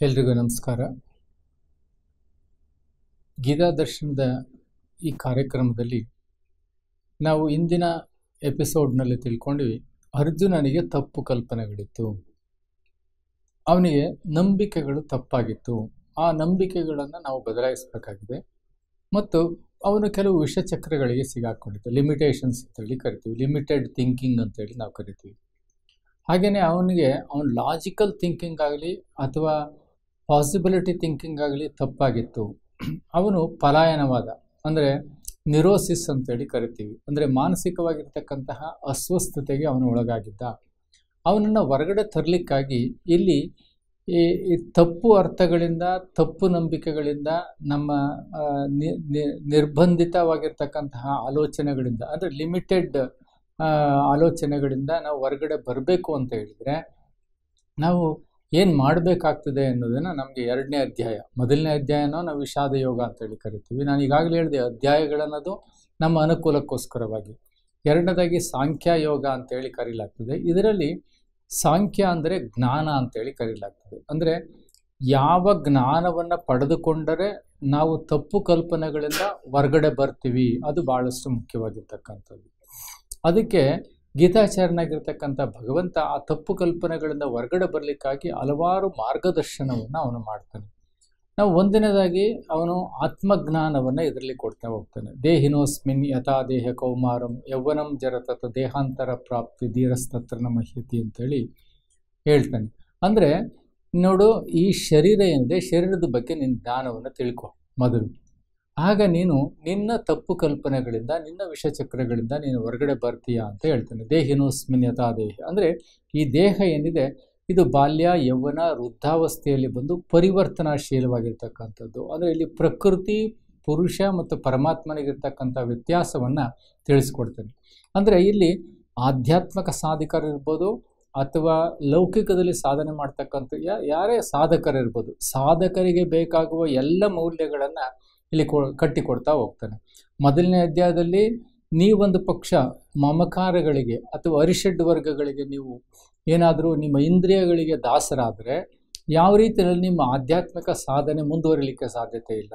ಎಲ್ರಿಗೂ ನಮಸ್ಕಾರ. ಗೀತಾ ದರ್ಶನದ ಈ ಕಾರ್ಯಕ್ರಮದಲ್ಲಿ ನಾವು ಇಂದಿನ ಎಪಿಸೋಡ್ನಲ್ಲಿ ತಿಳ್ಕೊಂಡ್ವಿ, ಅರ್ಜುನನಿಗೆ ತಪ್ಪು ಕಲ್ಪನೆಗಳಿತ್ತು, ಅವನಿಗೆ ನಂಬಿಕೆಗಳು ತಪ್ಪಾಗಿತ್ತು. ಆ ನಂಬಿಕೆಗಳನ್ನು ನಾವು ಬದಲಾಯಿಸಬೇಕಾಗಿದೆ ಮತ್ತು ಅವನು ಕೆಲವು ವಿಷಚಕ್ರಗಳಿಗೆ ಸಿಗಾಕೊಂಡಿತ್ತು. ಲಿಮಿಟೇಷನ್ಸ್ ಅಂತೇಳಿ ಕರಿತೀವಿ, ಲಿಮಿಟೆಡ್ ಥಿಂಕಿಂಗ್ ಅಂತೇಳಿ ನಾವು ಕರಿತೀವಿ. ಹಾಗೆಯೇ ಅವನ ಲಾಜಿಕಲ್ ಥಿಂಕಿಂಗ್ ಆಗಲಿ ಅಥವಾ ಪಾಸಿಬಿಲಿಟಿ ಥಿಂಕಿಂಗ್ ಆಗಲಿ ತಪ್ಪಾಗಿತ್ತು. ಅವನು ಪಲಾಯನವಾದ ಅಂದರೆ ನಿರೋಸಿಸ್ ಅಂತೇಳಿ ಕರಿತೀವಿ, ಅಂದರೆ ಮಾನಸಿಕವಾಗಿರ್ತಕ್ಕಂತಹ ಅಸ್ವಸ್ಥತೆಗೆ ಅವನು ಒಳಗಾಗಿದ್ದ. ಅವನನ್ನು ಹೊರಗಡೆ ತರಲಿಕ್ಕಾಗಿ ಇಲ್ಲಿ ಈ ತಪ್ಪು ಅರ್ಥಗಳಿಂದ, ತಪ್ಪು ನಂಬಿಕೆಗಳಿಂದ, ನಮ್ಮ ನಿರ್ಬಂಧಿತವಾಗಿರ್ತಕ್ಕಂತಹ ಆಲೋಚನೆಗಳಿಂದ, ಅಂದರೆ ಲಿಮಿಟೆಡ್ ಆಲೋಚನೆಗಳಿಂದ ನಾವು ಹೊರಗಡೆ ಬರಬೇಕು ಅಂತ ಹೇಳಿದರೆ ನಾವು ಏನು ಮಾಡಬೇಕಾಗ್ತದೆ ಅನ್ನೋದನ್ನು ನಮಗೆ 2ನೇ ಅಧ್ಯಾಯ, 1ನೇ ಅಧ್ಯಾಯನೋ ನಾವು ವಿಷಾದ ಯೋಗ ಅಂತೇಳಿ ಕರಿತೀವಿ. ನಾನು ಈಗಾಗಲೇ ಹೇಳಿದೆ, ಅಧ್ಯಾಯಗಳನ್ನೋದು ನಮ್ಮ ಅನುಕೂಲಕ್ಕೋಸ್ಕರವಾಗಿ. 2ನೇದಾಗಿ ಸಾಂಖ್ಯ ಯೋಗ ಅಂತೇಳಿ ಕರೀಲಾಗ್ತದೆ. ಇದರಲ್ಲಿ ಸಾಂಖ್ಯ ಅಂದರೆ ಜ್ಞಾನ ಅಂತೇಳಿ ಕರೀಲಾಗ್ತದೆ. ಅಂದರೆ ಯಾವ ಜ್ಞಾನವನ್ನು ಪಡೆದುಕೊಂಡರೆ ನಾವು ತಪ್ಪು ಕಲ್ಪನೆಗಳಿಂದ ಹೊರಗಡೆ ಬರ್ತೀವಿ, ಅದು ಭಾಳಷ್ಟು ಮುಖ್ಯವಾಗಿರ್ತಕ್ಕಂಥದ್ದು. ಅದಕ್ಕೆ ಗೀತಾಚಾರ್ಯನಾಗಿರ್ತಕ್ಕಂಥ ಭಗವಂತ ಆ ತಪ್ಪು ಕಲ್ಪನೆಗಳಿಂದ ಹೊರಗಡೆ ಬರಲಿಕ್ಕಾಗಿ ಹಲವಾರು ಮಾರ್ಗದರ್ಶನವನ್ನು ಅವನು ಮಾಡ್ತಾನೆ. ನಾವು 1ನೇದಾಗಿ ಅವನು ಆತ್ಮಜ್ಞಾನವನ್ನು ಇದರಲ್ಲಿ ಕೊಡ್ತಾ ಹೋಗ್ತಾನೆ. ದೇಹಿನೋಸ್ಮಿನ್ ಯಥಾ ದೇಹ ಕೌಮಾರಂ ಯೌವನಂ ಜರತತ ದೇಹಾಂತರ ಪ್ರಾಪ್ತಿ ಧೀರಸ್ತತ್ರ ಮಹ್ಯತಿ ಅಂತೇಳಿ ಹೇಳ್ತಾನೆ. ಅಂದರೆ ನೋಡು, ಈ ಶರೀರ ಏನಿದೆ, ಶರೀರದ ಬಗ್ಗೆ ನಿನ್ನ ಜ್ಞಾನವನ್ನು ತಿಳ್ಕೊ ಮೊದಲು. ಆಗ ನೀನು ನಿನ್ನ ತಪ್ಪು ಕಲ್ಪನೆಗಳಿಂದ, ನಿನ್ನ ವಿಷಚಕ್ರಗಳಿಂದ ನೀನು ಹೊರಗಡೆ ಬರ್ತೀಯಾ ಅಂತ ಹೇಳ್ತಾನೆ. ದೇಹಿನೋಸ್ಮಿನ್ ಯಥಾ ದೇಹ ಅಂದರೆ ಈ ದೇಹ ಏನಿದೆ ಇದು ಬಾಲ್ಯ, ಯೌವನ, ವೃದ್ಧಾವಸ್ಥೆಯಲ್ಲಿ ಬಂದು ಪರಿವರ್ತನಾಶೀಲವಾಗಿರ್ತಕ್ಕಂಥದ್ದು. ಅಂದರೆ ಇಲ್ಲಿ ಪ್ರಕೃತಿ, ಪುರುಷ ಮತ್ತು ಪರಮಾತ್ಮನಿಗಿರ್ತಕ್ಕಂಥ ವ್ಯತ್ಯಾಸವನ್ನು ತಿಳಿಸ್ಕೊಡ್ತಾನೆ. ಅಂದರೆ ಇಲ್ಲಿ ಆಧ್ಯಾತ್ಮಿಕ ಸಾಧಕರಿರ್ಬೋದು ಅಥವಾ ಲೌಕಿಕದಲ್ಲಿ ಸಾಧನೆ ಮಾಡ್ತಕ್ಕಂಥ ಯಾರೇ ಸಾಧಕರಿರ್ಬೋದು, ಸಾಧಕರಿಗೆ ಬೇಕಾಗುವ ಎಲ್ಲ ಮೌಲ್ಯಗಳನ್ನು ಇಲ್ಲಿ ಕಟ್ಟಿಕೊಡ್ತಾ ಹೋಗ್ತಾನೆ. 1ನೇ ಅಧ್ಯಾಯದಲ್ಲಿ ನೀವೊಂದು ಪಕ್ಷ ಮಮಕಾರಗಳಿಗೆ ಅಥವಾ ಅರಿಷಡ್ ವರ್ಗಗಳಿಗೆ ನೀವು ಏನಾದರೂ ನಿಮ್ಮ ಇಂದ್ರಿಯಗಳಿಗೆ ದಾಸರಾದರೆ ಯಾವ ರೀತಿಯಲ್ಲಿ ನಿಮ್ಮ ಆಧ್ಯಾತ್ಮಿಕ ಸಾಧನೆ ಮುಂದುವರಿಲಿಕ್ಕೆ ಸಾಧ್ಯತೆ ಇಲ್ಲ.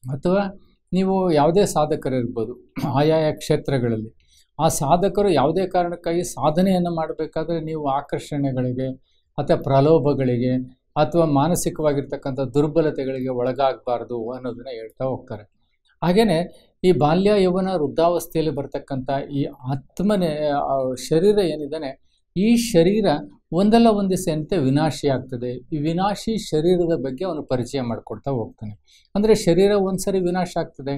ಅಥವಾ ನೀವು ಯಾವುದೇ ಸಾಧಕರಿರ್ಬೋದು ಆಯಾಯ ಕ್ಷೇತ್ರಗಳಲ್ಲಿ, ಆ ಸಾಧಕರು ಯಾವುದೇ ಕಾರಣಕ್ಕಾಗಿ ಸಾಧನೆಯನ್ನು ಮಾಡಬೇಕಾದ್ರೆ ನೀವು ಆಕರ್ಷಣೆಗಳಿಗೆ ಅಥವಾ ಪ್ರಲೋಭಗಳಿಗೆ ಅಥವಾ ಮಾನಸಿಕವಾಗಿರ್ತಕ್ಕಂಥ ದುರ್ಬಲತೆಗಳಿಗೆ ಒಳಗಾಗಬಾರ್ದು ಅನ್ನೋದನ್ನು ಹೇಳ್ತಾ ಹೋಗ್ತಾರೆ. ಹಾಗೆಯೇ ಈ ಬಾಲ್ಯ, ಯೌವನ, ವೃದ್ಧಾವಸ್ಥೆಯಲ್ಲಿ ಬರ್ತಕ್ಕಂಥ ಈ ಶರೀರ ಏನಿದ್ದಾನೆ, ಈ ಶರೀರ ಒಂದಲ್ಲ ಒಂದು ದಿವಸ ವಿನಾಶಿ ಆಗ್ತದೆ. ಈ ವಿನಾಶಿ ಶರೀರದ ಬಗ್ಗೆ ಅವನು ಪರಿಚಯ ಮಾಡಿಕೊಡ್ತಾ ಹೋಗ್ತಾನೆ. ಅಂದರೆ ಶರೀರ ಒಂದು ಸರಿ ವಿನಾಶ ಆಗ್ತದೆ.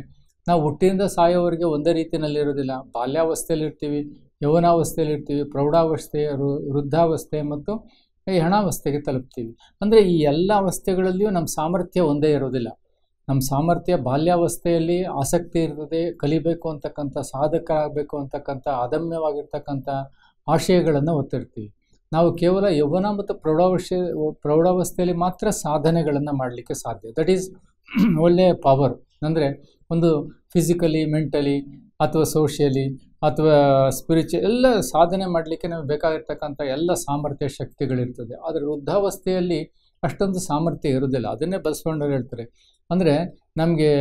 ನಾವು ಹುಟ್ಟಿನಿಂದ ಸಾಯೋವರೆಗೆ ಒಂದೇ ರೀತಿಯಲ್ಲಿರೋದಿಲ್ಲ. ಬಾಲ್ಯಾವಸ್ಥೆಯಲ್ಲಿ ಇರ್ತೀವಿ, ಯೌವನಾವಸ್ಥೆಯಲ್ಲಿ ಇರ್ತೀವಿ, ಪ್ರೌಢಾವಸ್ಥೆ, ವೃದ್ಧಾವಸ್ಥೆ ಮತ್ತು ಈ ಹಣಾವಸ್ಥೆಗೆ ತಲುಪ್ತೀವಿ. ಅಂದರೆ ಈ ಎಲ್ಲ ಅವಸ್ಥೆಗಳಲ್ಲಿಯೂ ನಮ್ಮ ಸಾಮರ್ಥ್ಯ ಒಂದೇ ಇರೋದಿಲ್ಲ. ನಮ್ಮ ಸಾಮರ್ಥ್ಯ ಬಾಲ್ಯಾವಸ್ಥೆಯಲ್ಲಿ ಆಸಕ್ತಿ ಇರ್ತದೆ, ಕಲಿಬೇಕು ಅಂತಕ್ಕಂಥ, ಸಾಧಕ ಆಗಬೇಕು ಅಂತಕ್ಕಂಥ ಅದಮ್ಯವಾಗಿರ್ತಕ್ಕಂಥ ಆಶಯಗಳನ್ನು ಹೊತ್ತಿರ್ತೀವಿ. ನಾವು ಕೇವಲ ಯೌವನ ಮತ್ತು ಪ್ರೌಢಾವಸ್ಥೆಯಲ್ಲಿ ಮಾತ್ರ ಸಾಧನೆಗಳನ್ನು ಮಾಡಲಿಕ್ಕೆ ಸಾಧ್ಯ. ದಟ್ ಈಸ್ ಒಳ್ಳೆಯ ಪವರ್. ಅಂದರೆ ಒಂದು ಫಿಸಿಕಲಿ, ಮೆಂಟಲಿ ಅಥವಾ ಸೋಷಿಯಲಿ ಅಥವಾ ಸ್ಪಿರಿಚುವಲ್ ಎಲ್ಲ ಸಾಧನೆ ಮಾಡಲಿಕ್ಕೆ ನಮಗೆ ಬೇಕಾಗಿರ್ತಕ್ಕಂಥ ಎಲ್ಲ ಸಾಮರ್ಥ್ಯ ಶಕ್ತಿಗಳಿರ್ತದೆ. ಆದರೆ ವೃದ್ಧಾವಸ್ಥೆಯಲ್ಲಿ ಅಷ್ಟೊಂದು ಸಾಮರ್ಥ್ಯ ಇರೋದಿಲ್ಲ. ಅದನ್ನೇ ಬಸವಣ್ಣವ್ರು ಹೇಳ್ತಾರೆ. ಅಂದರೆ ನಮಗೆ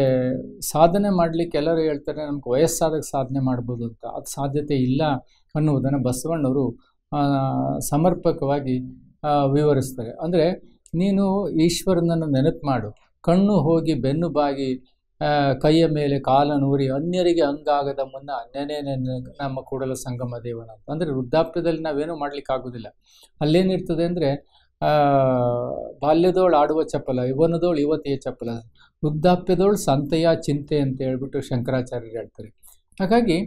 ಸಾಧನೆ ಮಾಡಲಿಕ್ಕೆ ಎಲ್ಲರೂ ಹೇಳ್ತಾರೆ ನಮ್ಗೆ ವಯಸ್ಸಾದಾಗ ಸಾಧನೆ ಮಾಡ್ಬೋದು ಅಂತ. ಅದು ಸಾಧ್ಯತೆ ಇಲ್ಲ ಅನ್ನುವುದನ್ನು ಬಸವಣ್ಣವರು ಸಮರ್ಪಕವಾಗಿ ವಿವರಿಸ್ತಾರೆ. ಅಂದರೆ ನೀನು ಈಶ್ವರನನ್ನು ನೆನಪು ಮಾಡು, ಕಣ್ಣು ಹೋಗಿ ಬೆನ್ನು ಬಾಗಿ ಕೈಯ ಮೇಲೆ ಕಾಲ ನೂರಿ ಅನ್ಯರಿಗೆ ಹಂಗಾಗದ ಮುನ್ನ ನೆನೆ ನಮ್ಮ ಕೂಡಲ ಸಂಗಮ ದೇವನ ಅಂತ. ಅಂದರೆ ವೃದ್ಧಾಪ್ಯದಲ್ಲಿ ನಾವೇನೂ ಮಾಡಲಿಕ್ಕಾಗೋದಿಲ್ಲ. ಅಲ್ಲೇನಿರ್ತದೆ ಅಂದರೆ ಬಾಲ್ಯದೋಳು ಆಡುವ ಚಪಲ, ಯವನದೋಳು ಯುವತಿಯ ಚಪಲ, ವೃದ್ಧಾಪ್ಯದೋಳು ಸಂತೆಯ ಚಿಂತೆ ಅಂತ ಹೇಳ್ಬಿಟ್ಟು ಶಂಕರಾಚಾರ್ಯರು ಹೇಳ್ತಾರೆ. ಹಾಗಾಗಿ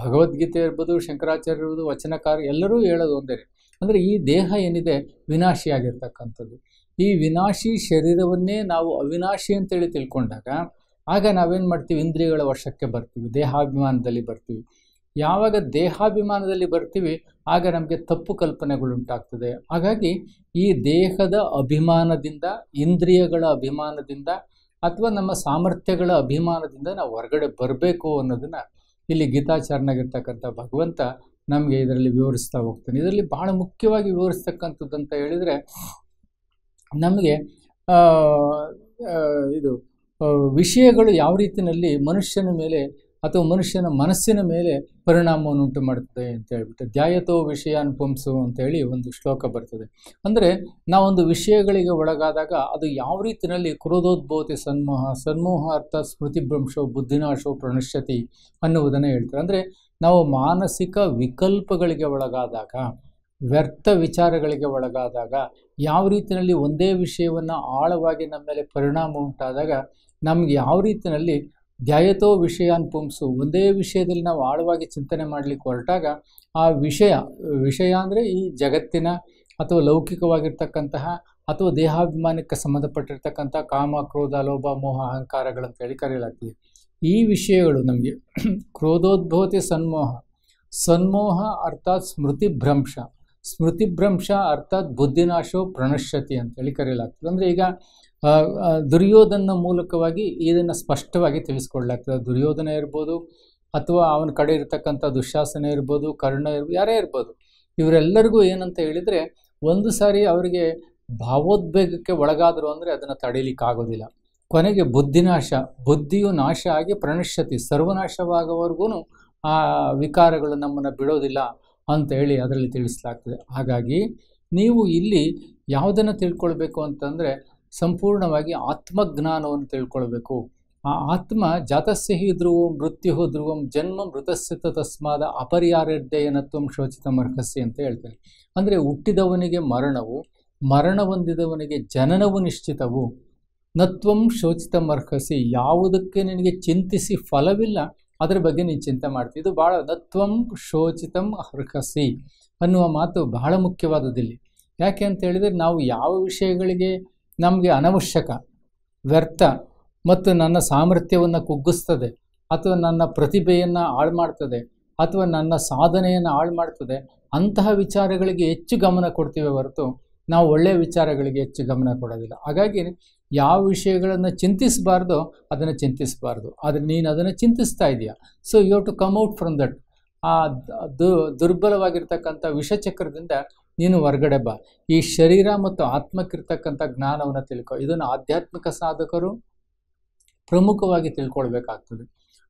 ಭಗವದ್ಗೀತೆ ಇರ್ಬೋದು, ಶಂಕರಾಚಾರ್ಯ ಇರ್ಬೋದು, ವಚನಕಾರ ಎಲ್ಲರೂ ಹೇಳೋದು ಒಂದೇ. ಅಂದರೆ ಈ ದೇಹ ಏನಿದೆ ವಿನಾಶಿಯಾಗಿರ್ತಕ್ಕಂಥದ್ದು. ಈ ವಿನಾಶಿ ಶರೀರವನ್ನೇ ನಾವು ಅವಿನಾಶಿ ಅಂತೇಳಿ ತಿಳ್ಕೊಂಡಾಗ ಆಗ ನಾವೇನು ಮಾಡ್ತೀವಿ, ಇಂದ್ರಿಯಗಳ ವಶಕ್ಕೆ ಬರ್ತೀವಿ, ದೇಹಾಭಿಮಾನದಲ್ಲಿ ಬರ್ತೀವಿ. ಯಾವಾಗ ದೇಹಾಭಿಮಾನದಲ್ಲಿ ಬರ್ತೀವಿ ಆಗ ನಮಗೆ ತಪ್ಪು ಕಲ್ಪನೆಗಳು ಉಂಟಾಗ್ತದೆ. ಹಾಗಾಗಿ ಈ ದೇಹದ ಅಭಿಮಾನದಿಂದ, ಇಂದ್ರಿಯಗಳ ಅಭಿಮಾನದಿಂದ ಅಥವಾ ನಮ್ಮ ಸಾಮರ್ಥ್ಯಗಳ ಅಭಿಮಾನದಿಂದ ನಾವು ಹೊರಗಡೆ ಬರಬೇಕು ಅನ್ನೋದನ್ನು ಇಲ್ಲಿ ಗೀತಾಚಾರ್ಯನಾಗಿರ್ತಕ್ಕಂಥ ಭಗವಂತ ನಮಗೆ ಇದರಲ್ಲಿ ವಿವರಿಸ್ತಾ ಹೋಗ್ತಾನೆ. ಇದರಲ್ಲಿ ಬಹಳ ಮುಖ್ಯವಾಗಿ ವಿವರಿಸ್ತಕ್ಕಂಥದ್ದು ಅಂತ ಹೇಳಿದರೆ, ನಮಗೆ ಇದು ವಿಷಯಗಳು ಯಾವ ರೀತಿಯಲ್ಲಿ ಮನುಷ್ಯನ ಮೇಲೆ ಅಥವಾ ಮನುಷ್ಯನ ಮನಸ್ಸಿನ ಮೇಲೆ ಪರಿಣಾಮವನ್ನು ಉಂಟು ಮಾಡ್ತದೆ ಅಂತ ಹೇಳ್ಬಿಟ್ಟು, ಧ್ಯಾಯತೋ ವಿಷಯಾನ್ ಪುಂಸು ಅಂತೇಳಿ ಒಂದು ಶ್ಲೋಕ ಬರ್ತದೆ. ಅಂದರೆ ನಾವೊಂದು ವಿಷಯಗಳಿಗೆ ಒಳಗಾದಾಗ ಅದು ಯಾವ ರೀತಿಯಲ್ಲಿ ಕ್ರೋಧೋದ್ಭವತಿ ಸನ್ಮೋಹ ಅರ್ಥಾತ್ ಸ್ಮೃತಿಭ್ರಂಶೋ ಬುದ್ಧಿನಾಶೋ ಪ್ರಣಶ್ಯತಿ ಅನ್ನುವುದನ್ನು ಹೇಳ್ತಾರೆ. ಅಂದರೆ ನಾವು ಮಾನಸಿಕ ವಿಕಲ್ಪಗಳಿಗೆ ಒಳಗಾದಾಗ, ವ್ಯರ್ಥ ವಿಚಾರಗಳಿಗೆ ಒಳಗಾದಾಗ, ಯಾವ ರೀತಿಯಲ್ಲಿ ಒಂದೇ ವಿಷಯವನ್ನು ಆಳವಾಗಿ ನಮ್ಮ ಮೇಲೆ ಪರಿಣಾಮ ಉಂಟಾದಾಗ ನಮಗೆ ಯಾವ ರೀತಿಯಲ್ಲಿ ಧ್ಯಾಯತೋ ವಿಷಯಾನ್ ಪುಂಸು, ಒಂದೇ ವಿಷಯದಲ್ಲಿ ನಾವು ಆಳವಾಗಿ ಚಿಂತನೆ ಮಾಡಲಿಕ್ಕೆ ಹೊರಟಾಗ ಆ ವಿಷಯ ಅಂದರೆ ಈ ಜಗತ್ತಿನ ಅಥವಾ ಲೌಕಿಕವಾಗಿರ್ತಕ್ಕಂತಹ ಅಥವಾ ದೇಹಾಭಿಮಾನಕ್ಕೆ ಸಂಬಂಧಪಟ್ಟಿರ್ತಕ್ಕಂಥ ಕಾಮ, ಕ್ರೋಧ, ಲೋಭ, ಮೋಹ, ಅಹಂಕಾರಗಳಂತೇಳಿ ಕರೆಯಲಾಗ್ತದೆ. ಈ ವಿಷಯಗಳು ನಮಗೆ ಕ್ರೋಧೋದ್ಭವತಿ ಸನ್ಮೋಹ ಅರ್ಥಾತ್ ಸ್ಮೃತಿಭ್ರಂಶ ಅರ್ಥಾತ್ ಬುದ್ಧಿನಾಶೋ ಪ್ರಣಶ್ಯತಿ ಅಂತೇಳಿ ಕರೆಯಲಾಗ್ತದೆ. ಅಂದರೆ ಈಗ ದುರ್ಯೋಧನ ಮೂಲಕವಾಗಿ ಇದನ್ನು ಸ್ಪಷ್ಟವಾಗಿ ತಿಳಿಸ್ಕೊಡ್ಲಾಗ್ತದೆ. ದುರ್ಯೋಧನ ಇರ್ಬೋದು ಅಥವಾ ಅವನ ಕಡೆ ಇರತಕ್ಕಂಥ ದುಶ್ಯಾಸನ ಇರ್ಬೋದು, ಕರ್ಣ ಇರ್ಬೋದು, ಯಾರೇ ಇರ್ಬೋದು, ಇವರೆಲ್ಲರಿಗೂ ಏನಂತ ಹೇಳಿದರೆ, ಒಂದು ಸಾರಿ ಅವರಿಗೆ ಭಾವೋದ್ವೇಗಕ್ಕೆ ಒಳಗಾದರು ಅಂದರೆ ಅದನ್ನು ತಡೀಲಿಕ್ಕಾಗೋದಿಲ್ಲ. ಕೊನೆಗೆ ಬುದ್ಧಿಯು ನಾಶ ಆಗಿ ಪ್ರಣಶ್ಯತಿ, ಸರ್ವನಾಶವಾಗುವವರೆಗೂ ಆ ವಿಕಾರಗಳು ನಮ್ಮನ್ನು ಬಿಡೋದಿಲ್ಲ ಅಂತ ಹೇಳಿ ಅದರಲ್ಲಿ ತಿಳಿಸಲಾಗ್ತದೆ. ಹಾಗಾಗಿ ನೀವು ಇಲ್ಲಿ ಯಾವುದನ್ನು ತಿಳ್ಕೊಳ್ಬೇಕು ಅಂತಂದರೆ, ಸಂಪೂರ್ಣವಾಗಿ ಆತ್ಮಜ್ಞಾನವನ್ನು ತಿಳ್ಕೊಳ್ಬೇಕು. ಆ ಆತ್ಮ ಜಾತಸ್ಯ ಹಿ ಧ್ರುವಂ ಮೃತ್ಯು ಧ್ರುವಂ ಜನ್ಮ ಮೃತಸ್ಯ ತಸ್ಮಾದ ಅಪರ್ಯಾಯರ್ಧೇಯನತ್ವಂ ಶೋಚಿತಮರ್ಹಸಿ ಅಂತ ಹೇಳ್ತಾರೆ. ಅಂದರೆ ಹುಟ್ಟಿದವನಿಗೆ ಮರಣವು, ಮರಣ ಹೊಂದಿದವನಿಗೆ ಜನನವು ನಿಶ್ಚಿತವು. ನತ್ವಂ ಶೋಚಿತಮರ್ಹಸಿ, ಯಾವುದಕ್ಕೆ ನಿನಗೆ ಚಿಂತಿಸಿ ಫಲವಿಲ್ಲ ಅದರ ಬಗ್ಗೆ ನೀನು ಚಿಂತೆ ಮಾಡ್ತೀವಿ. ಇದು ಭಾಳ ನತ್ವಂ ಶೋಚಿತಂ ಅರ್ಹಸಿ ಅನ್ನುವ ಮಾತು ಬಹಳ ಮುಖ್ಯವಾದದಿಲ್ಲಿ. ಯಾಕೆ ಅಂತ ಹೇಳಿದರೆ, ನಾವು ಯಾವ ವಿಷಯಗಳಿಗೆ ನಮಗೆ ಅನವಶ್ಯಕ, ವ್ಯರ್ಥ ಮತ್ತು ನನ್ನ ಸಾಮರ್ಥ್ಯವನ್ನು ಕುಗ್ಗಿಸ್ತದೆ ಅಥವಾ ನನ್ನ ಪ್ರತಿಭೆಯನ್ನು ಹಾಳು ಮಾಡ್ತದೆ ಅಥವಾ ನನ್ನ ಸಾಧನೆಯನ್ನು ಹಾಳು ಮಾಡ್ತದೆ, ಅಂತಹ ವಿಚಾರಗಳಿಗೆ ಹೆಚ್ಚು ಗಮನ ಕೊಡ್ತೀವಿ ಹೊರತು ನಾವು ಒಳ್ಳೆಯ ವಿಚಾರಗಳಿಗೆ ಹೆಚ್ಚು ಗಮನ ಕೊಡೋದಿಲ್ಲ. ಹಾಗಾಗಿ ಯಾವ ವಿಷಯಗಳನ್ನು ಚಿಂತಿಸಬಾರ್ದೋ ಅದನ್ನು ಚಿಂತಿಸಬಾರ್ದು. ಆದರೆ ನೀನು ಅದನ್ನು ಚಿಂತಿಸ್ತಾ ಇದೆಯಾ, so you have to come out from that. ಆ ದುರ್ಬಲವಾಗಿರ್ತಕ್ಕಂಥ ವಿಷಚಕ್ರದಿಂದ ನೀನು ಹೊರಗಡೆ ಬಾ. ಈ ಶರೀರ ಮತ್ತು ಆತ್ಮಕ್ಕಿರ್ತಕ್ಕಂಥ ಜ್ಞಾನವನ್ನು ತಿಳ್ಕೊ. ಇದನ್ನು ಆಧ್ಯಾತ್ಮಿಕ ಸಾಧಕರು ಪ್ರಮುಖವಾಗಿ ತಿಳ್ಕೊಳ್ಬೇಕಾಗ್ತದೆ.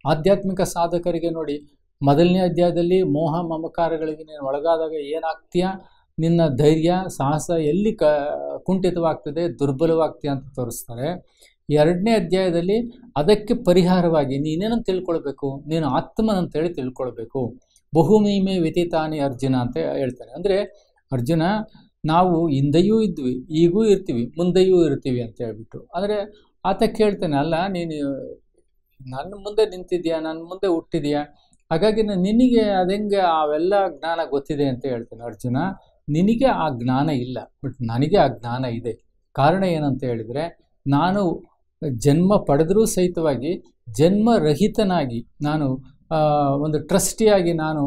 ಆಧ್ಯಾತ್ಮಿಕ ಸಾಧಕರಿಗೆ ನೋಡಿ, ಮೊದಲನೇ ಅಧ್ಯಾಯದಲ್ಲಿ ಮೋಹ ಮಮಕಾರಗಳಿಗೆ ನೀನು ಒಳಗಾದಾಗ ಏನಾಗ್ತೀಯಾ, ನಿನ್ನ ಧೈರ್ಯ ಸಾಹಸ ಎಲ್ಲಿ ಕುಂಠಿತವಾಗ್ತದೆ, ದುರ್ಬಲವಾಗ್ತೀಯ ಅಂತ ತೋರಿಸ್ತಾರೆ. ಎರಡನೇ ಅಧ್ಯಾಯದಲ್ಲಿ ಅದಕ್ಕೆ ಪರಿಹಾರವಾಗಿ ನೀನೇನಂತ ತಿಳ್ಕೊಳ್ಬೇಕು, ನೀನು ಆತ್ಮನಂತೇಳಿ ತಿಳ್ಕೊಳ್ಬೇಕು. ಬಹುಮೀಮೆ ವ್ಯತೀತಾನಿ ಅರ್ಜುನ ಅಂತ ಹೇಳ್ತಾರೆ. ಅಂದರೆ ಅರ್ಜುನ, ನಾವು ಹಿಂದೆಯೂ ಇದ್ವಿ, ಈಗೂ ಇರ್ತೀವಿ, ಮುಂದೆಯೂ ಇರ್ತೀವಿ ಅಂತ ಹೇಳ್ಬಿಟ್ಟು. ಅಂದರೆ ಆತ ಕೇಳ್ತಾನೆ, ಅಲ್ಲ ನೀನು ನನ್ನ ಮುಂದೆ ನಿಂತಿದ್ಯಾ, ನನ್ನ ಮುಂದೆ ಹುಟ್ಟಿದ್ಯಾ, ಹಾಗಾಗಿ ನಿನಗೆ ಅದೆಂಗೆ ಅವೆಲ್ಲ ಜ್ಞಾನ ಗೊತ್ತಿದೆ ಅಂತ ಹೇಳ್ತಾನೆ. ಅರ್ಜುನ, ನಿನಗೆ ಆ ಜ್ಞಾನ ಇಲ್ಲ, ಬಟ್ ನನಗೆ ಆ ಜ್ಞಾನ ಇದೆ. ಕಾರಣ ಏನಂತ ಹೇಳಿದರೆ, ನಾನು ಜನ್ಮ ಪಡೆದರೂ ಸಹಿತವಾಗಿ ಜನ್ಮರಹಿತನಾಗಿ ನಾನು ಒಂದು ಟ್ರಸ್ಟಿಯಾಗಿ ನಾನು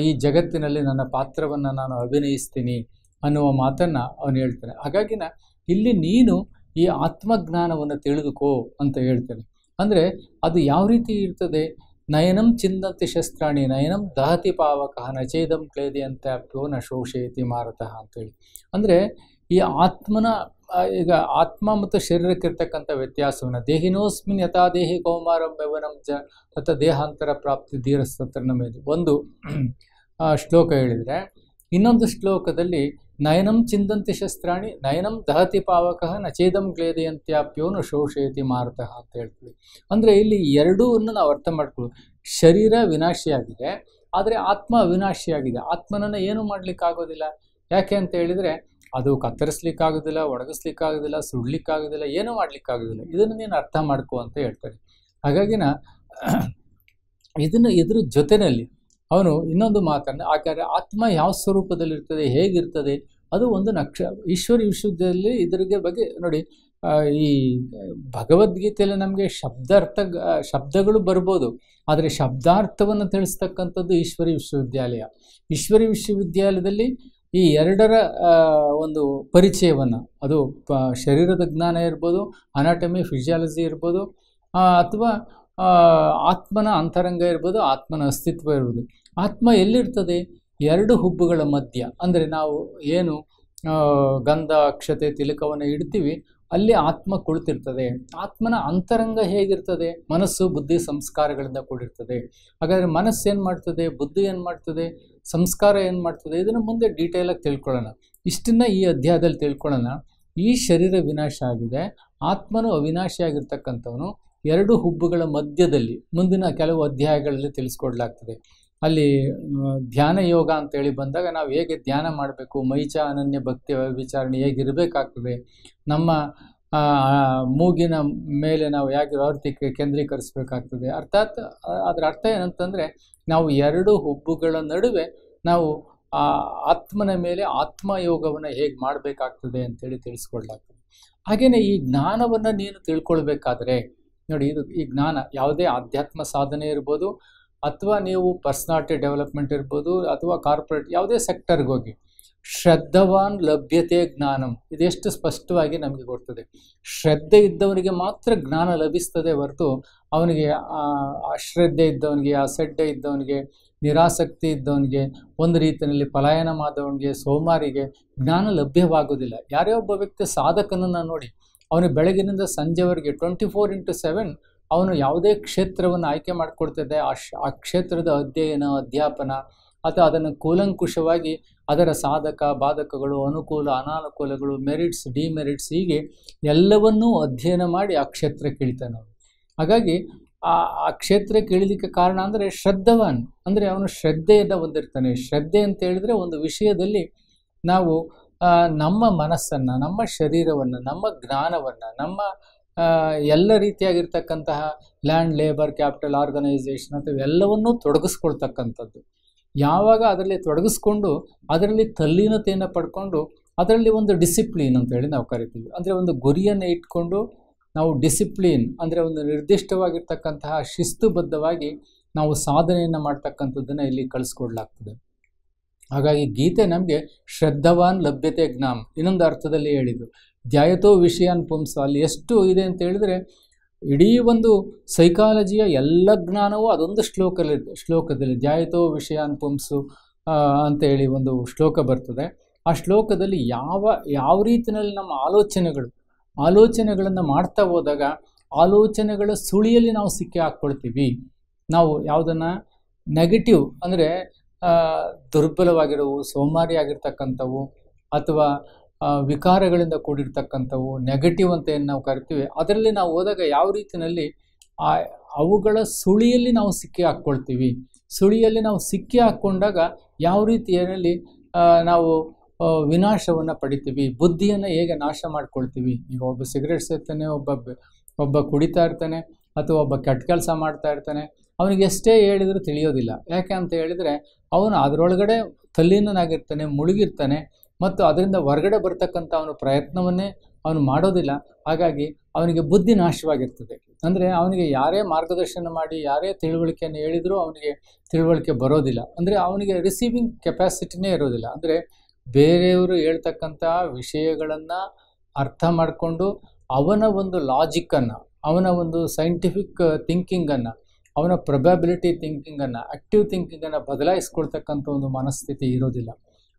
ಈ ಜಗತ್ತಿನಲ್ಲಿ ನನ್ನ ಪಾತ್ರವನ್ನು ನಾನು ಅಭಿನಯಿಸ್ತೀನಿ ಅನ್ನುವ ಮಾತನ್ನು ಅವನು ಹೇಳ್ತಾನೆ. ಹಾಗಾಗಿನ ಇಲ್ಲಿ ನೀನು ಈ ಆತ್ಮಜ್ಞಾನವನ್ನು ತಿಳಿದುಕೋ ಅಂತ ಹೇಳ್ತಾನೆ. ಅಂದರೆ ಅದು ಯಾವ ರೀತಿ ಇರ್ತದೆ, ನಯನಂ ಚಿಂದಂತಿ ಶಸ್ತ್ರಾಣಿ ನಯನಂ ದಹತಿ ಪಾವಕ ನಚೇದಂ ಕ್ಲೇದಿ ಅಂತ ಪ್ಯೋ ನ ಶೋಷಯತಿ ಮಾರತಃ ಅಂತೇಳಿ. ಅಂದರೆ ಈ ಆತ್ಮನ, ಈಗ ಆತ್ಮ ಮತ್ತು ಶರೀರಕ್ಕಿರ್ತಕ್ಕಂಥ ವ್ಯತ್ಯಾಸವನ್ನು, ದೇಹಿನೋಸ್ಮಿನ್ ಯಥಾ ದೇಹಿ ಕೌಮಾರಂ ಯೌವನಂ ಜ ತಥ ದೇಹಾಂತರ ಪ್ರಾಪ್ತಿ ಧೀರಸ್ತತ್ರ ನಮೇದು ಒಂದು ಶ್ಲೋಕ ಹೇಳಿದರೆ, ಇನ್ನೊಂದು ಶ್ಲೋಕದಲ್ಲಿ ನಯನಂ ಚಿಂದಂತಿ ಶಸ್ತ್ರಾಣಿ ನಯನಂ ದಹತಿ ಪಾವಕ ನಚೇದಂ ಕ್ಲೇದಯಂತ್ಯಾಪ್ಯೋ ನ ಶೋಷಯತಿ ಮಾರತಃ ಅಂತ ಹೇಳ್ತೀವಿ. ಅಂದರೆ ಇಲ್ಲಿ ಎರಡೂ ನಾವು ಅರ್ಥ ಮಾಡ್ಕೊಳ್ಳೋದು. ಶರೀರ ವಿನಾಶಿಯಾಗಿದೆ, ಆದರೆ ಆತ್ಮ ಅವಿನಾಶಿಯಾಗಿದೆ. ಆತ್ಮನನ್ನು ಏನೂ ಮಾಡಲಿಕ್ಕಾಗೋದಿಲ್ಲ. ಯಾಕೆ ಅಂತ ಹೇಳಿದರೆ, ಅದು ಕತ್ತರಿಸ್ಲಿಕ್ಕಾಗೋದಿಲ್ಲ, ಒಣಗಿಸ್ಲಿಕ್ಕಾಗೋದಿಲ್ಲ, ಸುಡ್ಲಿಕ್ಕಾಗೋದಿಲ್ಲ, ಏನೂ ಮಾಡಲಿಕ್ಕಾಗೋದಿಲ್ಲ. ಇದನ್ನು ನೀನು ಅರ್ಥ ಮಾಡ್ಕೋ ಅಂತ ಹೇಳ್ತಾರೆ. ಹಾಗಾಗಿನ ಇದ್ರ ಜೊತೆಯಲ್ಲಿ ಅವನು ಇನ್ನೊಂದು ಮಾತನ್ನು, ಹಾಗಾದರೆ ಆತ್ಮ ಯಾವ ಸ್ವರೂಪದಲ್ಲಿರ್ತದೆ, ಹೇಗಿರ್ತದೆ, ಅದು ಒಂದು ಈಶ್ವರಿ ವಿಶ್ವದಲ್ಲಿ ಇದ್ರ ಬಗ್ಗೆ ನೋಡಿ. ಈ ಭಗವದ್ಗೀತೆಯಲ್ಲಿ ನಮಗೆ ಶಬ್ದಗಳು ಬರ್ಬೋದು, ಆದರೆ ಶಬ್ದಾರ್ಥವನ್ನು ತಿಳಿಸ್ತಕ್ಕಂಥದ್ದು ಈಶ್ವರಿ ವಿಶ್ವವಿದ್ಯಾಲಯ. ಈಶ್ವರಿ ವಿಶ್ವವಿದ್ಯಾಲಯದಲ್ಲಿ ಈ ಎರಡರ ಒಂದು ಪರಿಚಯವನ್ನು, ಅದು ಶರೀರದ ಜ್ಞಾನ ಇರ್ಬೋದು, ಅನಾಟಮಿ ಫಿಸಿಯಾಲಜಿ ಇರ್ಬೋದು, ಅಥವಾ ಆತ್ಮನ ಅಂತರಂಗ ಇರ್ಬೋದು, ಆತ್ಮನ ಅಸ್ತಿತ್ವ ಇರ್ಬೋದು. ಆತ್ಮ ಎಲ್ಲಿರ್ತದೆ, ಎರಡು ಹುಬ್ಬುಗಳ ಮಧ್ಯ, ಅಂದರೆ ನಾವು ಏನು ಗಂಧ ಅಕ್ಷತೆ ತಿಲಕವನ್ನು ಇಡ್ತೀವಿ, ಅಲ್ಲಿ ಆತ್ಮ ಕುಳಿತಿರ್ತದೆ. ಆತ್ಮನ ಅಂತರಂಗ ಹೇಗಿರ್ತದೆ? ಮನಸ್ಸು ಬುದ್ಧಿ ಸಂಸ್ಕಾರಗಳಿಂದ ಕೂಡಿರ್ತದೆ. ಹಾಗಾದರೆ ಮನಸ್ಸು ಏನು ಮಾಡ್ತದೆ, ಬುದ್ಧಿ ಏನು ಮಾಡ್ತದೆ, ಸಂಸ್ಕಾರ ಏನು ಮಾಡ್ತದೆ, ಇದನ್ನು ಮುಂದೆ ಡೀಟೇಲಾಗಿ ತಿಳ್ಕೊಳ್ಳೋಣ. ಇಷ್ಟನ್ನು ಈ ಅಧ್ಯಾಯದಲ್ಲಿ ತಿಳ್ಕೊಳ್ಳೋಣ. ಈ ಶರೀರ ವಿನಾಶ ಆಗಿದೆ, ಆತ್ಮನು ಅವಿನಾಶಿಯಾಗಿರ್ತಕ್ಕಂಥವನು ಎರಡು ಹುಬ್ಬುಗಳ ಮಧ್ಯದಲ್ಲಿ ಮುಂದಿನ ಕೆಲವು ಅಧ್ಯಾಯಗಳಲ್ಲಿ ತಿಳಿಸ್ಕೊಡ್ಲಾಗ್ತದೆ. ಅಲ್ಲಿ ಧ್ಯಾನ ಯೋಗ ಅಂತೇಳಿ ಬಂದಾಗ ನಾವು ಹೇಗೆ ಧ್ಯಾನ ಮಾಡಬೇಕು, ಮೈಚ ಅನನ್ಯ ಭಕ್ತಿ ವಿಚಾರಣೆ ಹೇಗಿರಬೇಕಾಗ್ತದೆ, ನಮ್ಮ ಮೂಗಿನ ಮೇಲೆ ನಾವು ಹೇಗೆ ಆವೃತ್ತಿ ಕೇಂದ್ರೀಕರಿಸಬೇಕಾಗ್ತದೆ. ಅರ್ಥಾತ್ ಅದರ ಅರ್ಥ ಏನಂತಂದರೆ, ನಾವು ಎರಡು ಹುಬ್ಬುಗಳ ನಡುವೆ ನಾವು ಆ ಆತ್ಮನ ಮೇಲೆ ಆತ್ಮಯೋಗವನ್ನು ಹೇಗೆ ಮಾಡಬೇಕಾಗ್ತದೆ ಅಂತೇಳಿ ತಿಳಿಸ್ಕೊಡ್ಲಾಗ್ತದೆ. ಹಾಗೆಯೇ ಈ ಜ್ಞಾನವನ್ನು ನೀನು ತಿಳ್ಕೊಳ್ಬೇಕಾದ್ರೆ ನೋಡಿ, ಈ ಜ್ಞಾನ ಯಾವುದೇ ಆಧ್ಯಾತ್ಮ ಸಾಧನೆ ಇರ್ಬೋದು, ಅಥವಾ ನೀವು ಪರ್ಸನಾಲಿಟಿ ಡೆವಲಪ್ಮೆಂಟ್ ಇರ್ಬೋದು, ಅಥವಾ ಕಾರ್ಪೊರೇಟ್ ಯಾವುದೇ ಸೆಕ್ಟರ್ಗೆ ಹೋಗಿ, ಶ್ರದ್ಧವಾನ್ ಲಭ್ಯತೆ ಜ್ಞಾನಂ, ಇದೆಷ್ಟು ಸ್ಪಷ್ಟವಾಗಿ ನಮಗೆ ಗೊತ್ತದೆ. ಶ್ರದ್ಧೆ ಇದ್ದವನಿಗೆ ಮಾತ್ರ ಜ್ಞಾನ ಲಭಿಸ್ತದೆ ಹೊರತು ಅವನಿಗೆ ಅಶ್ರದ್ಧೆ ಇದ್ದವನಿಗೆ, ಅಸಡ್ಡೆ ಇದ್ದವನಿಗೆ, ನಿರಾಸಕ್ತಿ ಇದ್ದವನಿಗೆ, ಒಂದು ರೀತಿಯಲ್ಲಿ ಪಲಾಯನ ಮಾಡಿದವನಿಗೆ, ಸೋಮಾರಿಗೆ ಜ್ಞಾನ ಲಭ್ಯವಾಗುವುದಿಲ್ಲ. ಯಾರೇ ಒಬ್ಬ ವ್ಯಕ್ತಿ ಸಾಧಕನನ್ನು ನೋಡಿ, ಅವನು ಬೆಳಗಿನಿಂದ ಸಂಜೆವರೆಗೆ 24x7 ಅವನು ಯಾವುದೇ ಕ್ಷೇತ್ರವನ್ನು ಆಯ್ಕೆ ಮಾಡಿಕೊಡ್ತಿದ್ದೆ, ಆ ಕ್ಷೇತ್ರದ ಅಧ್ಯಯನ, ಅಧ್ಯಾಪನ, ಅಥವಾ ಅದನ್ನು ಕೂಲಂಕುಷವಾಗಿ ಅದರ ಸಾಧಕ ಬಾಧಕಗಳು, ಅನುಕೂಲ ಅನಾನುಕೂಲಗಳು, ಮೆರಿಟ್ಸ್ ಡಿಮೆರಿಟ್ಸ್, ಹೀಗೆ ಎಲ್ಲವನ್ನೂ ಅಧ್ಯಯನ ಮಾಡಿ ಆ ಕ್ಷೇತ್ರಕ್ಕೆ ಇಳಿತಾನೆ. ಹಾಗಾಗಿ ಆ ಕ್ಷೇತ್ರಕ್ಕೆ ಇಳಿಲಿಕ್ಕೆ ಕಾರಣ ಅಂದರೆ ಶ್ರದ್ಧವಾನ್, ಅಂದರೆ ಅವನು ಶ್ರದ್ಧೆಯನ್ನು ಹೊಂದಿರ್ತಾನೆ. ಶ್ರದ್ಧೆ ಅಂತ ಹೇಳಿದರೆ ಒಂದು ವಿಷಯದಲ್ಲಿ ನಾವು ನಮ್ಮ ಮನಸ್ಸನ್ನು, ನಮ್ಮ ಶರೀರವನ್ನು, ನಮ್ಮ ಜ್ಞಾನವನ್ನು, ನಮ್ಮ ಎಲ್ಲ ರೀತಿಯಾಗಿರ್ತಕ್ಕಂತಹ ಲ್ಯಾಂಡ್, ಲೇಬರ್, ಕ್ಯಾಪಿಟಲ್, ಆರ್ಗನೈಸೇಷನ್ ಅಥವಾ ಎಲ್ಲವನ್ನೂ ತೊಡಗಿಸ್ಕೊಳ್ತಕ್ಕಂಥದ್ದು. ಯಾವಾಗ ಅದರಲ್ಲಿ ತೊಡಗಿಸ್ಕೊಂಡು ಅದರಲ್ಲಿ ತಲ್ಲೀನತೆಯನ್ನು ಪಡ್ಕೊಂಡು ಅದರಲ್ಲಿ ಒಂದು ಡಿಸಿಪ್ಲಿನ್ ಅಂತೇಳಿ ನಾವು ಕರಿತೀವಿ. ಅಂದರೆ ಒಂದು ಗುರಿಯನ್ನು ಇಟ್ಕೊಂಡು ನಾವು ಡಿಸಿಪ್ಲಿನ್ ಅಂದರೆ ಒಂದು ನಿರ್ದಿಷ್ಟವಾಗಿರ್ತಕ್ಕಂತಹ ಶಿಸ್ತುಬದ್ಧವಾಗಿ ನಾವು ಸಾಧನೆಯನ್ನು ಮಾಡ್ತಕ್ಕಂಥದ್ದನ್ನು ಇಲ್ಲಿ ಕಳಿಸ್ಕೊಡ್ಲಾಗ್ತದೆ. ಹಾಗಾಗಿ ಗೀತೆ ನಮಗೆ ಶ್ರದ್ಧವಾನ್ ಲಭ್ಯತೆ ಜ್ಞಾನ ಇನ್ನೊಂದು ಅರ್ಥದಲ್ಲಿ ಹೇಳಿದ್ದು. ಧ್ಯಾಯತೋ ವಿಷಯಾನ್ ಪುಂಸ, ಅಲ್ಲಿ ಎಷ್ಟು ಇದೆ ಅಂತ ಹೇಳಿದರೆ, ಇಡೀ ಒಂದು ಸೈಕಾಲಜಿಯ ಎಲ್ಲ ಜ್ಞಾನವೂ ಅದೊಂದು ಶ್ಲೋಕದಲ್ಲಿ ಧ್ಯಾಯತೋ ವಿಷಯಾನ್ ಪುಂಸು ಅಂತೇಳಿ ಒಂದು ಶ್ಲೋಕ ಬರ್ತದೆ. ಆ ಶ್ಲೋಕದಲ್ಲಿ ಯಾವ ರೀತಿಯಲ್ಲಿ ನಮ್ಮ ಆಲೋಚನೆಗಳನ್ನು ಮಾಡ್ತಾ ಹೋದಾಗ ಆಲೋಚನೆಗಳ ಸುಳಿಯಲ್ಲಿ ನಾವು ಸಿಕ್ಕಿ ಹಾಕ್ಕೊಳ್ತೀವಿ. ನಾವು ಯಾವುದನ್ನು ನೆಗೆಟಿವ್ ಅಂದರೆ ದುರ್ಬಲವಾಗಿರೋವು, ಸೋಮಾರಿಯಾಗಿರ್ತಕ್ಕಂಥವು, ಅಥವಾ ವಿಕಾರಗಳಿಂದ ಕೂಡಿರ್ತಕ್ಕಂಥವು, ನೆಗೆಟಿವ್ ಅಂತ ಏನು ನಾವು ಕರಿತೀವಿ, ಅದರಲ್ಲಿ ನಾವು ಹೋದಾಗ ಯಾವ ರೀತಿಯಲ್ಲಿ ಅವುಗಳ ಸುಳಿಯಲ್ಲಿ ನಾವು ಸಿಕ್ಕಿ ಹಾಕ್ಕೊಳ್ತೀವಿ. ಸುಳಿಯಲ್ಲಿ ನಾವು ಸಿಕ್ಕಿ ಹಾಕ್ಕೊಂಡಾಗ ಯಾವ ರೀತಿಯಲ್ಲಿ ನಾವು ವಿನಾಶವನ್ನು ಪಡಿತೀವಿ, ಬುದ್ಧಿಯನ್ನು ಹೇಗೆ ನಾಶ ಮಾಡ್ಕೊಳ್ತೀವಿ. ಈಗ ಒಬ್ಬ ಸಿಗರೇಟ್ ಸೇರ್ತಾನೆ, ಒಬ್ಬ ಕುಡಿತಾ ಇರ್ತಾನೆ, ಅಥವಾ ಒಬ್ಬ ಕೆಟ್ಟ ಕೆಲಸ ಮಾಡ್ತಾ ಇರ್ತಾನೆ, ಅವನಿಗೆ ಎಷ್ಟೇ ಹೇಳಿದರೂ ತಿಳಿಯೋದಿಲ್ಲ. ಯಾಕೆ ಅಂತ ಹೇಳಿದರೆ ಅವನು ಅದರೊಳಗಡೆ ತಲ್ಲೀನನಾಗಿರ್ತಾನೆ, ಮುಳುಗಿರ್ತಾನೆ, ಮತ್ತು ಅದರಿಂದ ಹೊರಗಡೆ ಬರ್ತಕ್ಕಂಥ ಅವನು ಪ್ರಯತ್ನವನ್ನೇ ಅವನು ಮಾಡೋದಿಲ್ಲ. ಹಾಗಾಗಿ ಅವನಿಗೆ ಬುದ್ಧಿ ನಾಶವಾಗಿರ್ತದೆ. ಅಂದರೆ ಅವನಿಗೆ ಯಾರೇ ಮಾರ್ಗದರ್ಶನ ಮಾಡಿ, ಯಾರೇ ತಿಳುವಳಿಕೆಯನ್ನು ಹೇಳಿದರೂ ಅವನಿಗೆ ತಿಳುವಳಿಕೆ ಬರೋದಿಲ್ಲ. ಅಂದರೆ ಅವನಿಗೆ ರಿಸೀವಿಂಗ್ ಕೆಪಾಸಿಟಿನೇ ಇರೋದಿಲ್ಲ. ಅಂದರೆ ಬೇರೆಯವರು ಹೇಳ್ತಕ್ಕಂಥ ವಿಷಯಗಳನ್ನು ಅರ್ಥ ಮಾಡಿಕೊಂಡು ಅವನ ಒಂದು ಲಾಜಿಕ್ಕನ್ನು, ಅವನ ಒಂದು ಸೈಂಟಿಫಿಕ್ ಥಿಂಕಿಂಗನ್ನು, ಅವನ ಪ್ರೊಬ್ಯಾಬಿಲಿಟಿ ಥಿಂಕಿಂಗನ್ನು, ಆ್ಯಕ್ಟಿವ್ ಥಿಂಕಿಂಗನ್ನು ಬದಲಾಯಿಸ್ಕೊಳ್ತಕ್ಕಂಥ ಒಂದು ಮನಸ್ಥಿತಿ ಇರೋದಿಲ್ಲ.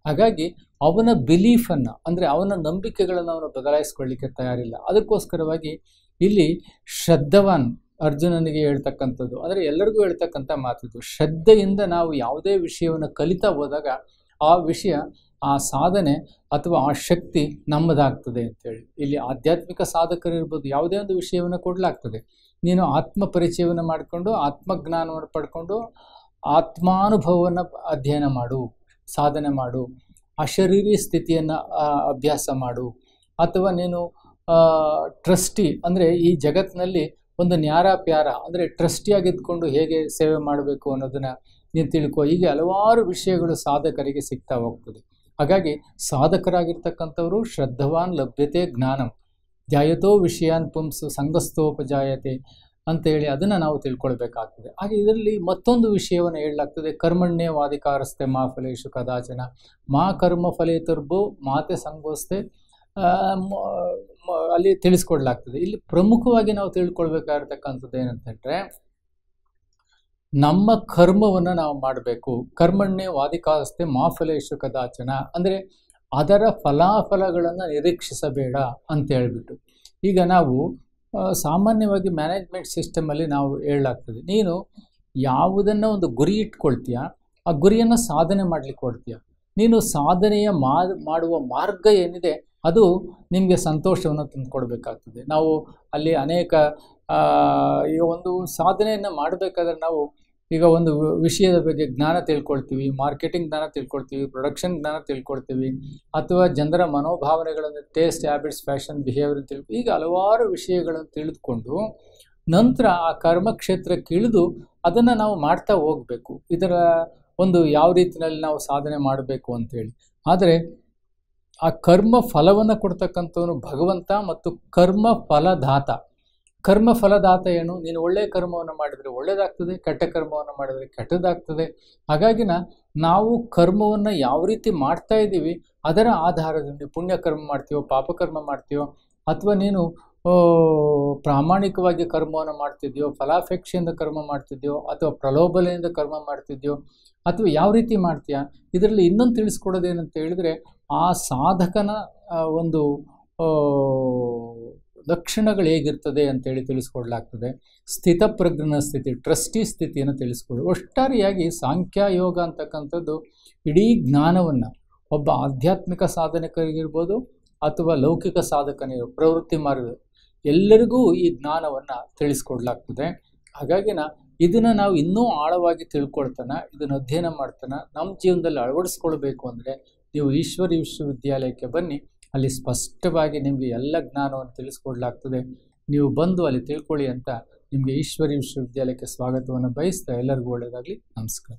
ಹಾಗಾಗಿ ಅವನ ಬಿಲೀಫನ್ನು, ಅಂದರೆ ಅವನ ನಂಬಿಕೆಗಳನ್ನು ಅವನು ಬದಲಾಯಿಸ್ಕೊಳ್ಳಿಕ್ಕೆ ತಯಾರಿಲ್ಲ. ಅದಕ್ಕೋಸ್ಕರವಾಗಿ ಇಲ್ಲಿ ಶ್ರದ್ಧವಾನ್ ಅರ್ಜುನನಿಗೆ ಹೇಳ್ತಕ್ಕಂಥದ್ದು, ಅಂದರೆ ಎಲ್ಲರಿಗೂ ಹೇಳ್ತಕ್ಕಂಥ ಮಾತಿದು. ಶ್ರದ್ಧೆಯಿಂದ ನಾವು ಯಾವುದೇ ವಿಷಯವನ್ನು ಕಲಿತಾ ಹೋದಾಗ ಆ ವಿಷಯ, ಆ ಸಾಧನೆ ಅಥವಾ ಆ ಶಕ್ತಿ ನಮ್ಮದಾಗ್ತದೆ ಅಂತೇಳಿ. ಇಲ್ಲಿ ಆಧ್ಯಾತ್ಮಿಕ ಸಾಧಕರಿರ್ಬೋದು, ಯಾವುದೇ ಒಂದು ವಿಷಯವನ್ನು ಕೊಡಲಾಗ್ತದೆ. ನೀನು ಆತ್ಮ ಪರಿಚಯವನ್ನು ಮಾಡಿಕೊಂಡು, ಆತ್ಮಜ್ಞಾನವನ್ನು ಪಡ್ಕೊಂಡು, ಆತ್ಮಾನುಭವವನ್ನು ಅಧ್ಯಯನ ಮಾಡು, ಸಾಧನೆ ಮಾಡು, ಅಶರೀರಿ ಸ್ಥಿತಿಯನ್ನು ಅಭ್ಯಾಸ ಮಾಡು, ಅಥವಾ ನೀನು ಟ್ರಸ್ಟಿ ಅಂದರೆ ಈ ಜಗತ್ತಿನಲ್ಲಿ ಒಂದು ನ್ಯಾರ ಪ್ಯಾರ ಅಂದರೆ ಟ್ರಸ್ಟಿಯಾಗಿದ್ದುಕೊಂಡು ಹೇಗೆ ಸೇವೆ ಮಾಡಬೇಕು ಅನ್ನೋದನ್ನು ನೀನು ತಿಳ್ಕೊ. ಹೀಗೆ ಹಲವಾರು ವಿಷಯಗಳು ಸಾಧಕರಿಗೆ ಸಿಗ್ತಾ ಹೋಗ್ತದೆ. ಹಾಗಾಗಿ ಸಾಧಕರಾಗಿರ್ತಕ್ಕಂಥವರು ಶ್ರದ್ಧವಾನ್ ಲಭ್ಯತೆ ಜ್ಞಾನಂ ಧ್ಯಾಯತೋ ವಿಷಯಾನ್ ಪುಂಸು ಸಂಗಸ್ತೋಪಜಾಯತೆ ಅಂತೇಳಿ ಅದನ್ನು ನಾವು ತಿಳ್ಕೊಳ್ಬೇಕಾಗ್ತದೆ. ಹಾಗೆ ಇದರಲ್ಲಿ ಮತ್ತೊಂದು ವಿಷಯವನ್ನು ಹೇಳಲಾಗ್ತದೆ, ಕರ್ಮಣ್ಯೇ ವಾಧಿಕಾರಸ್ತೆ ಮಾ ಫಲೇಶು ಕದಾಚನ ಮಾ ಕರ್ಮ ಫಲೇತುರ್ಭೋ ಮಾತೆ ಸಂಗೋಸ್ತೆ ಅಲ್ಲಿ ತಿಳಿಸ್ಕೊಡ್ಲಾಗ್ತದೆ. ಇಲ್ಲಿ ಪ್ರಮುಖವಾಗಿ ನಾವು ತಿಳ್ಕೊಳ್ಬೇಕಾಗಿರ್ತಕ್ಕಂಥದ್ದು ಏನಂತಂದರೆ, ನಮ್ಮ ಕರ್ಮವನ್ನು ನಾವು ಮಾಡಬೇಕು. ಕರ್ಮಣ್ಣೆ ವಾದಿಕಾಸ್ತೆ ಮಾಫಲೇಶು ಕದಾಚನ, ಅಂದರೆ ಅದರ ಫಲಾಫಲಗಳನ್ನು ನಿರೀಕ್ಷಿಸಬೇಡ ಅಂತ ಹೇಳ್ಬಿಟ್ಟು. ಈಗ ನಾವು ಸಾಮಾನ್ಯವಾಗಿ ಮ್ಯಾನೇಜ್ಮೆಂಟ್ ಸಿಸ್ಟಮಲ್ಲಿ ನಾವು ಹೇಳಲಾಗ್ತದೆ, ನೀನು ಯಾವುದನ್ನು ಒಂದು ಗುರಿ ಇಟ್ಕೊಳ್ತೀಯ, ಆ ಗುರಿಯನ್ನು ಸಾಧನೆ ಮಾಡಲಿಕ್ಕೆ ಕೊಡ್ತೀಯ. ನೀನು ಸಾಧನೆಯ ಮಾಡುವ ಮಾರ್ಗ ಏನಿದೆ ಅದು ನಿಮಗೆ ಸಂತೋಷವನ್ನು ತಂದುಕೊಡ್ಬೇಕಾಗ್ತದೆ. ನಾವು ಅಲ್ಲಿ ಅನೇಕ ಈಗ ಒಂದು ಸಾಧನೆಯನ್ನು ಮಾಡಬೇಕಾದ್ರೆ ನಾವು ಈಗ ಒಂದು ವಿಷಯದ ಬಗ್ಗೆ ಜ್ಞಾನ ತಿಳ್ಕೊಳ್ತೀವಿ, ಮಾರ್ಕೆಟಿಂಗ್ ಜ್ಞಾನ ತಿಳ್ಕೊಳ್ತೀವಿ, ಪ್ರೊಡಕ್ಷನ್ ಜ್ಞಾನ ತಿಳ್ಕೊಳ್ತೀವಿ, ಅಥವಾ ಜನರ ಮನೋಭಾವನೆಗಳನ್ನು, ಟೇಸ್ಟ್, ಹ್ಯಾಬಿಟ್ಸ್, ಫ್ಯಾಷನ್, ಬಿಹೇವಿಯರ್ ಈಗ ಹಲವಾರು ವಿಷಯಗಳನ್ನು ತಿಳಿದುಕೊಂಡು ನಂತರ ಆ ಕರ್ಮಕ್ಷೇತ್ರಕ್ಕೆ ಇಳಿದು ಅದನ್ನು ನಾವು ಮಾಡ್ತಾ ಹೋಗಬೇಕು. ಇದರ ಒಂದು ಯಾವ ರೀತಿಯಲ್ಲಿ ನಾವು ಸಾಧನೆ ಮಾಡಬೇಕು ಅಂಥೇಳಿ. ಆದರೆ ಆ ಕರ್ಮ ಫಲವನ್ನು ಕೊಡ್ತಕ್ಕಂಥವನು ಭಗವಂತ ಮತ್ತು ಕರ್ಮ ಫಲದಾತ. ಕರ್ಮ ಫಲದಾತ ಏನು? ನೀನು ಒಳ್ಳೆಯ ಕರ್ಮವನ್ನು ಮಾಡಿದರೆ ಒಳ್ಳೆಯದಾಗ್ತದೆ, ಕೆಟ್ಟ ಕರ್ಮವನ್ನು ಮಾಡಿದರೆ ಕೆಟ್ಟದಾಗ್ತದೆ. ಹಾಗಾಗಿ ನಾವು ಕರ್ಮವನ್ನು ಯಾವ ರೀತಿ ಮಾಡ್ತಾ ಇದ್ದೀವಿ ಅದರ ಆಧಾರದಲ್ಲಿ ಪುಣ್ಯಕರ್ಮ ಮಾಡ್ತೀವೋ, ಪಾಪಕರ್ಮ ಮಾಡ್ತೀವೋ, ಅಥವಾ ನೀನು ಪ್ರಾಮಾಣಿಕವಾಗಿ ಕರ್ಮವನ್ನು ಮಾಡ್ತಿದ್ಯೋ, ಫಲಾಪೇಕ್ಷೆಯಿಂದ ಕರ್ಮ ಮಾಡ್ತಿದ್ಯೋ, ಅಥವಾ ಪ್ರಲೋಭನೆಯಿಂದ ಕರ್ಮ ಮಾಡ್ತಿದ್ಯೋ, ಅಥವಾ ಯಾವ ರೀತಿ ಮಾಡ್ತೀಯಾ. ಇದರಲ್ಲಿ ಇನ್ನೊಂದು ತಿಳಿಸ್ಕೊಡೋದೇನಂತ ಹೇಳಿದರೆ, ಆ ಸಾಧಕನ ಒಂದು ಲಕ್ಷಣಗಳು ಹೇಗಿರ್ತದೆ ಅಂತೇಳಿ ತಿಳಿಸ್ಕೊಡ್ಲಾಗ್ತದೆ. ಸ್ಥಿತಪ್ರಜ್ಞನ ಸ್ಥಿತಿ, ಟ್ರಸ್ಟಿ ಸ್ಥಿತಿಯನ್ನು ತಿಳಿಸ್ಕೊಡು. ಒಟ್ಟಾರೆಯಾಗಿ ಸಾಂಖ್ಯಯೋಗ ಅಂತಕ್ಕಂಥದ್ದು ಇಡೀ ಜ್ಞಾನವನ್ನು ಒಬ್ಬ ಆಧ್ಯಾತ್ಮಿಕ ಸಾಧಕರಿಗಿರ್ಬೋದು ಅಥವಾ ಲೌಕಿಕ ಸಾಧಕನಿರೋ ಪ್ರವೃತ್ತಿ ಮಾರ್ಗ ಎಲ್ಲರಿಗೂ ಈ ಜ್ಞಾನವನ್ನು ತಿಳಿಸ್ಕೊಡ್ಲಾಗ್ತದೆ. ಹಾಗಾಗಿ ಇದನ್ನು ನಾವು ಇನ್ನೂ ಆಳವಾಗಿ ತಿಳ್ಕೊಳ್ತಾನೆ, ಇದನ್ನು ಅಧ್ಯಯನ ಮಾಡ್ತಾನೆ ನಮ್ಮ ಜೀವನದಲ್ಲಿ ಅಳವಡಿಸ್ಕೊಳ್ಬೇಕು ಅಂದರೆ ನೀವು ಈಶ್ವರಿ ವಿಶ್ವವಿದ್ಯಾಲಯಕ್ಕೆ ಬನ್ನಿ. ಅಲ್ಲಿ ಸ್ಪಷ್ಟವಾಗಿ ನಿಮಗೆ ಎಲ್ಲ ಜ್ಞಾನವನ್ನು ತಿಳಿಸ್ಕೊಡ್ಲಾಗ್ತದೆ. ನೀವು ಬಂದು ಅಲ್ಲಿ ತಿಳ್ಕೊಳ್ಳಿ ಅಂತ ನಿಮಗೆ ಈಶ್ವರಿ ವಿಶ್ವವಿದ್ಯಾಲಯಕ್ಕೆ ಸ್ವಾಗತವನ್ನು ಬಯಸ್ತಾ ಎಲ್ಲರಿಗೂ ಒಳ್ಳೆಯದಾಗಲಿ. ನಮಸ್ಕಾರ.